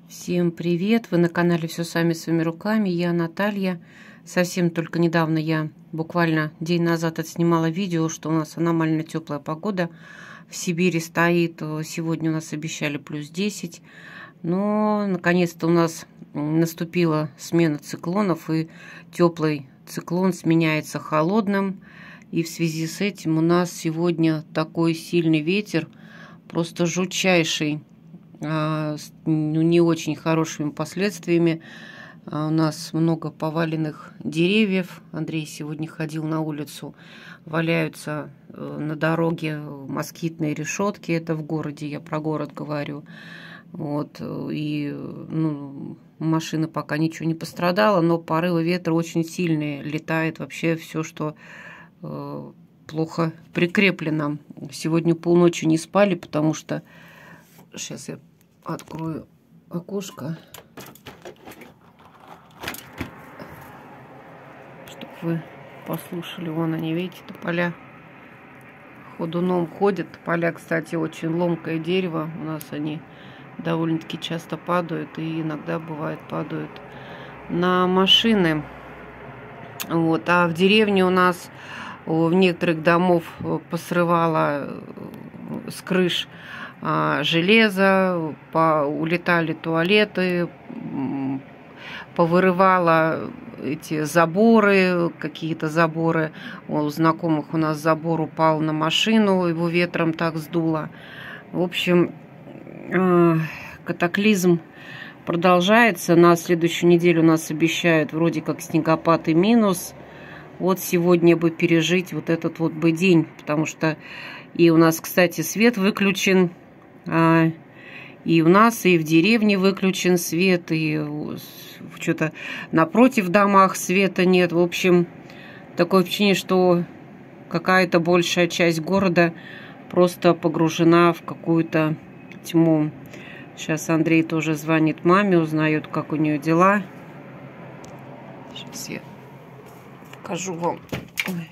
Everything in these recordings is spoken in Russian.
Всем привет! Вы на канале «Все сами своими руками». Я Наталья. Совсем только недавно, я буквально день назад отснимала видео, что у нас аномально теплая погода в Сибири стоит. Сегодня у нас обещали плюс 10. Но наконец-то у нас наступила смена циклонов, и теплый циклон сменяется холодным. И в связи с этим у нас сегодня такой сильный ветер, просто жутчайший, не очень хорошими последствиями. У нас много поваленных деревьев. Андрей сегодня ходил на улицу. Валяются на дороге москитные решетки. Это в городе, я про город говорю. Вот. И машина пока ничего не пострадала, но порывы ветра очень сильные. Летает вообще все, что плохо прикреплено. Сегодня полночи не спали, потому что... Сейчас я открою окошко, чтобы вы послушали. Вон они, видите, тополя ходуном ходят. Тополя, кстати, очень ломкое дерево. У нас они довольно-таки часто падают, и иногда, бывает, падают на машины. Вот. А в деревне у нас в некоторых домов посрывало с крыш железо, улетали туалеты, повырывало эти заборы, какие-то заборы. У знакомых у нас забор упал на машину, его ветром так сдуло. В общем, катаклизм продолжается. На следующую неделю нас обещают вроде как снегопад и минус. Вот сегодня бы пережить вот этот вот бы день, потому что и у нас, кстати, свет выключен. И у нас, и в деревне выключен свет, и что-то напротив в домах света нет. В общем, такое впечатление, что какая-то большая часть города просто погружена в какую-то тьму. Сейчас Андрей тоже звонит маме, узнает, как у нее дела. Сейчас я покажу вам. Ой.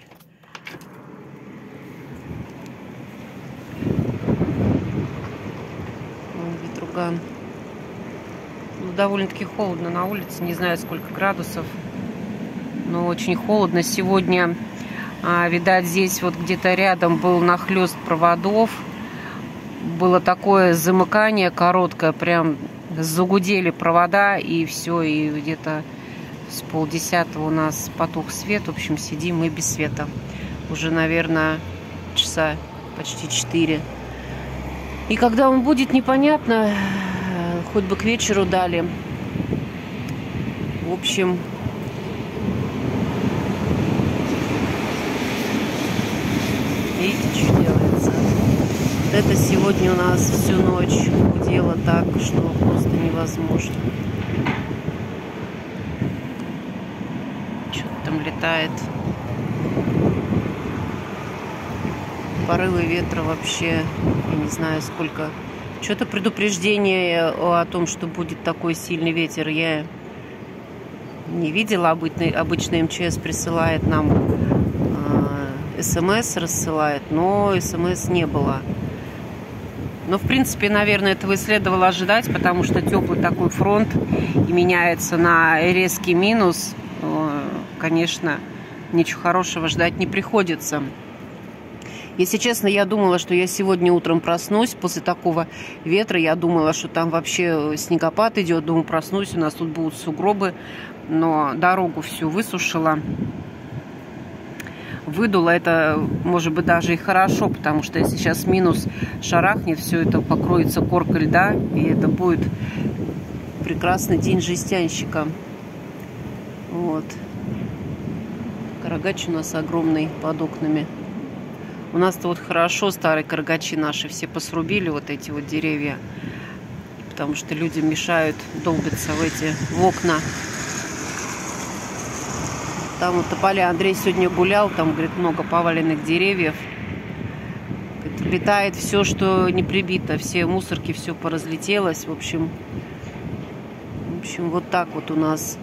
Довольно-таки холодно на улице, не знаю, сколько градусов, но очень холодно. Сегодня, видать, здесь вот где-то рядом был нахлёст проводов, было такое замыкание короткое, прям загудели провода, и все, и где-то с 9:30 у нас потух свет. В общем, сидим мы без света уже, наверное, часа почти 4. И когда он будет, непонятно, хоть бы к вечеру дали. В общем, видите, что делается. Вот это сегодня у нас всю ночь гудело так, что просто невозможно. Что-то там летает. Порывы ветра вообще, я не знаю сколько. Что-то предупреждение о том, что будет такой сильный ветер, я не видела. Обычно МЧС присылает нам СМС, рассылает, но СМС не было. Но, в принципе, наверное, этого и следовало ожидать, потому что теплый такой фронт и меняется на резкий минус. Конечно, ничего хорошего ждать не приходится. Если честно, я думала, что я сегодня утром проснусь после такого ветра. Я думала, что там вообще снегопад идет. Думаю, проснусь, у нас тут будут сугробы. Но дорогу всю высушила. Выдуло. Это, может быть, даже и хорошо, потому что если сейчас минус шарахнет, все это покроется коркой льда. И это будет прекрасный день жестянщика. Вот. Карагач у нас огромный под окнами. У нас-то вот хорошо, старые карагачи наши все посрубили, вот эти вот деревья, потому что людям мешают долбиться в окна. Там вот тополя. Андрей сегодня гулял, там, говорит, много поваленных деревьев. Говорит, летает все, что не прибито, все мусорки, все поразлетелось. В общем, вот так вот у нас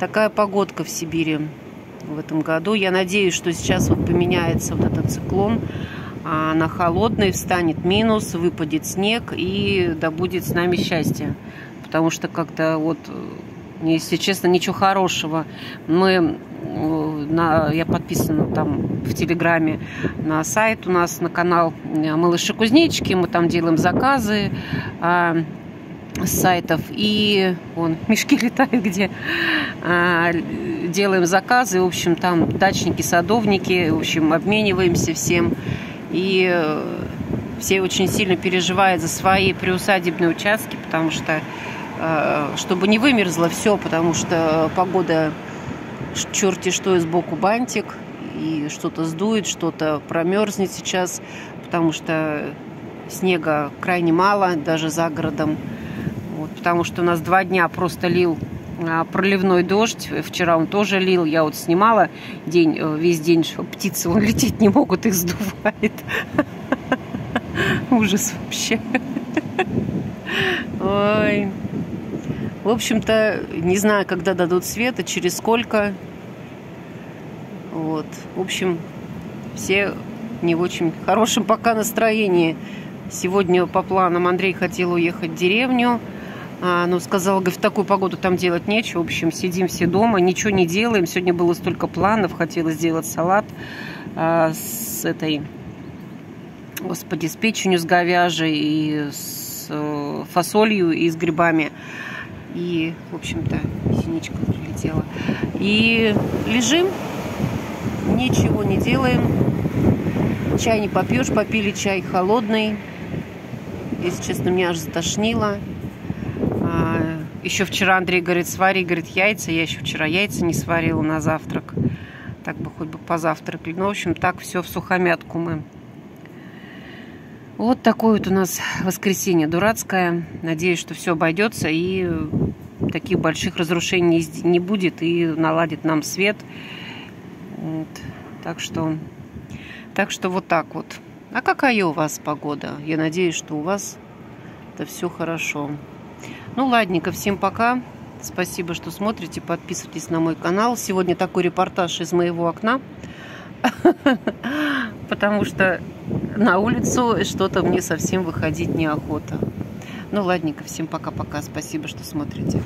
такая погодка в Сибири в этом году. Я надеюсь, что сейчас вот поменяется вот этот циклон на холодный, встанет минус, выпадет снег, и да будет с нами счастье. потому что как-то вот, если честно, ничего хорошего. Я подписана там в Телеграме на сайт у нас, на канал Малыши-кузнечики. Мы там делаем заказы с сайтов. И вон, мешки летают, где делаем заказы. В общем, там дачники, садовники. В общем, обмениваемся всем. И все очень сильно переживают за свои приусадебные участки, потому что, чтобы не вымерзло все, потому что погода черти что, и сбоку бантик, и что-то сдует, что-то промерзнет сейчас, потому что снега крайне мало, даже за городом. Вот, потому что у нас 2 дня просто лил проливной дождь. Вчера он тоже лил. Я вот снимала весь день, что птицы лететь не могут, их сдувает. Ужас вообще. Ой. В общем-то, не знаю, когда дадут свет и через сколько. Вот. В общем, все не в очень хорошем пока настроении. Сегодня по планам Андрей хотел уехать в деревню. Но сказал, говорит, в такую погоду там делать нечего. В общем, сидим все дома, ничего не делаем. Сегодня было столько планов. Хотела сделать салат с с печенью, с говяжьей, и с фасолью, и с грибами. И, в общем-то, синичка прилетела. И лежим, ничего не делаем. Чай не попьешь, попили чай холодный. Если честно, меня аж затошнило. Еще вчера Андрей говорит, свари, говорит, яйца. Я еще вчера яйца не сварила на завтрак. Так бы хоть бы позавтракали. Ну, в общем, так все в сухомятку мы. Вот такое вот у нас воскресенье дурацкое. Надеюсь, что все обойдется и таких больших разрушений не будет, и наладит нам свет. Вот. Так что вот так вот. А какая у вас погода? Я надеюсь, что у вас это все хорошо. Ну, ладненько, всем пока. Спасибо, что смотрите. Подписывайтесь на мой канал. Сегодня такой репортаж из моего окна. Потому что на улицу что-то мне совсем выходить неохота. Ну, ладненько, всем пока-пока. Спасибо, что смотрите.